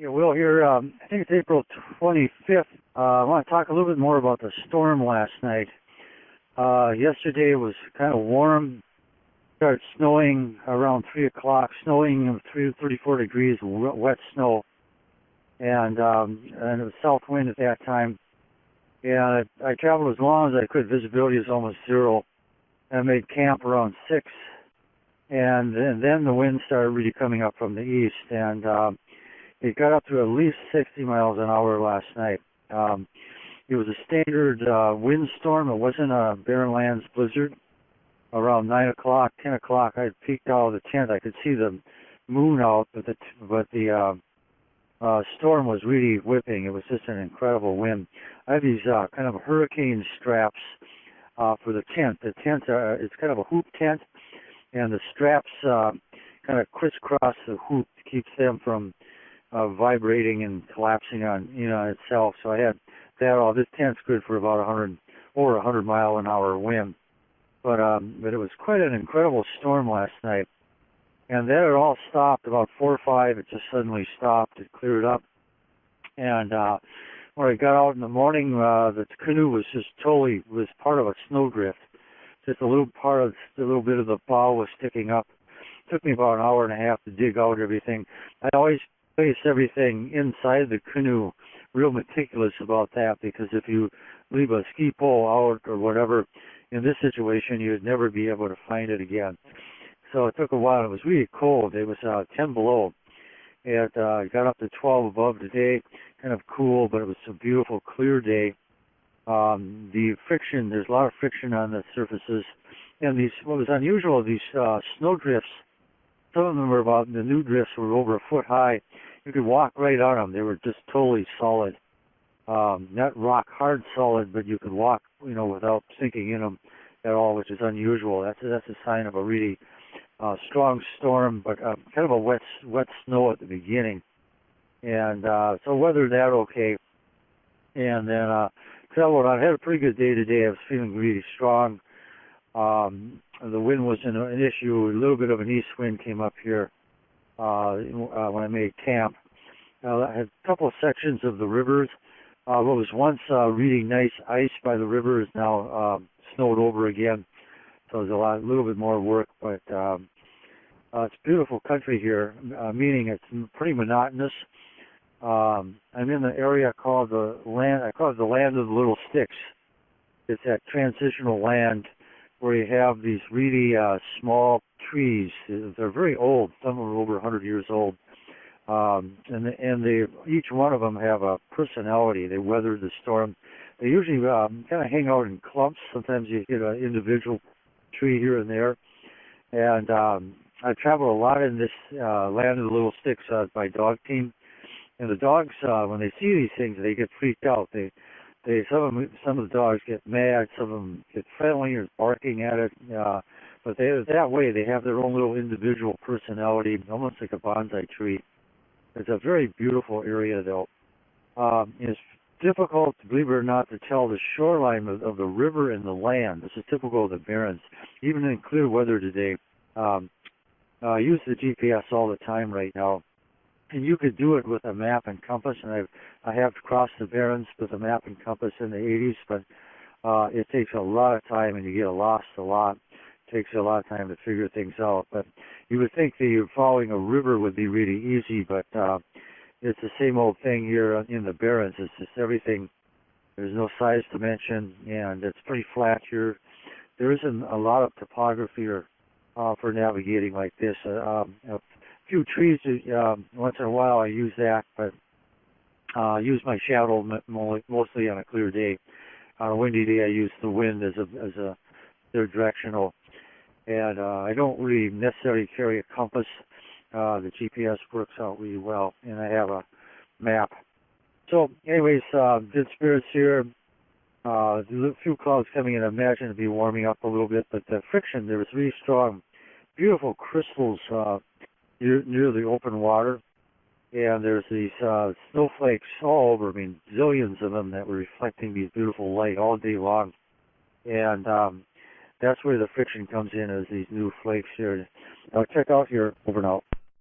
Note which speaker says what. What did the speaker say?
Speaker 1: Yeah, Will here. I think it's April 25th. I want to talk a little bit more about the storm last night. Yesterday was kind of warm. Started snowing around 3 o'clock, snowing 34 degrees, wet snow. And it was south wind at that time. And I traveled as long as I could. Visibility was almost zero. I made camp around 6. And then the wind started really coming up from the east. And it got up to at least 60 miles an hour last night. It was a standard windstorm. It wasn't a Barren Lands blizzard. Around 9 o'clock, 10 o'clock, I had peeked out of the tent. I could see the moon out, but the storm was really whipping. It was just an incredible wind. I have these kind of hurricane straps for the tent. The tent, it's kind of a hoop tent, and the straps kind of crisscross the hoop to keep them from vibrating and collapsing on itself. So I had that all. This tent's good for about 100 mile an hour wind. But it was quite an incredible storm last night. And then it all stopped about 4 or 5. It just suddenly stopped. It cleared up. And when I got out in the morning, the canoe was part of a snowdrift. Just a little bit of the bow was sticking up. It took me about an hour and a half to dig out everything. I always place everything inside the canoe, real meticulous about that, because if you leave a ski pole out or whatever, in this situation, you would never be able to find it again. So it took a while. It was really cold. It was 10 below. It got up to 12 above today, kind of cool, but it was a beautiful, clear day. The friction, there's a lot of friction on the surfaces. And what was unusual, these snow drifts, some of them the new drifts were over a foot high. You could walk right on them. They were just totally solid. Not rock hard solid, but you could walk, without sinking in them at all, which is unusual. That's a sign of a really strong storm, but kind of a wet snow at the beginning. And so weathered that okay. And then traveled on. I had a pretty good day today. I was feeling really strong. The wind wasn't an issue. A little bit of an east wind came up here when I made camp. I had a couple of sections of the rivers. What was once really nice ice by the river is now snowed over again. So there's a little bit more work, but it's beautiful country here, meaning it's pretty monotonous. I'm in the area called I call it the land of the little sticks. It's that transitional land where you have these really small trees. They're very old. Some are over 100 years old. And each one of them have a personality. They weathered the storm. They usually kind of hang out in clumps. Sometimes you get an individual tree here and there. And I travel a lot in this land of the little sticks by dog team. And the dogs, when they see these things, they get freaked out. Some of the dogs get mad. Some of them get friendly or barking at it. But that way they have their own little individual personality, almost like a bonsai tree. It's a very beautiful area, though. It's difficult, believe it or not, to tell the shoreline of the river and the land. This is typical of the Barrens. Even in clear weather today, I use the GPS all the time right now. And you could do it with a map and compass, and I have crossed the Barrens with a map and compass in the 80s, but it takes a lot of time, and you get lost a lot. It takes a lot of time to figure things out. But you would think that following a river would be really easy, but it's the same old thing here in the Barrens. It's just everything. There's no size dimension, and it's pretty flat here. There isn't a lot of topography for navigating like this. A few trees, once in a while I use that, but I use my shadow mostly on a clear day. On a windy day, I use the wind they're directional. And I don't really necessarily carry a compass. The GPS works out really well, and I have a map. So, anyways, good spirits here. A few clouds coming in. I imagine it'll be warming up a little bit, but the friction there was really strong. Beautiful crystals near the open water, and there's these snowflakes all over. I mean, zillions of them that were reflecting these beautiful light all day long. And that's where the friction comes in, as these new flakes here. Now check out here. Over and out.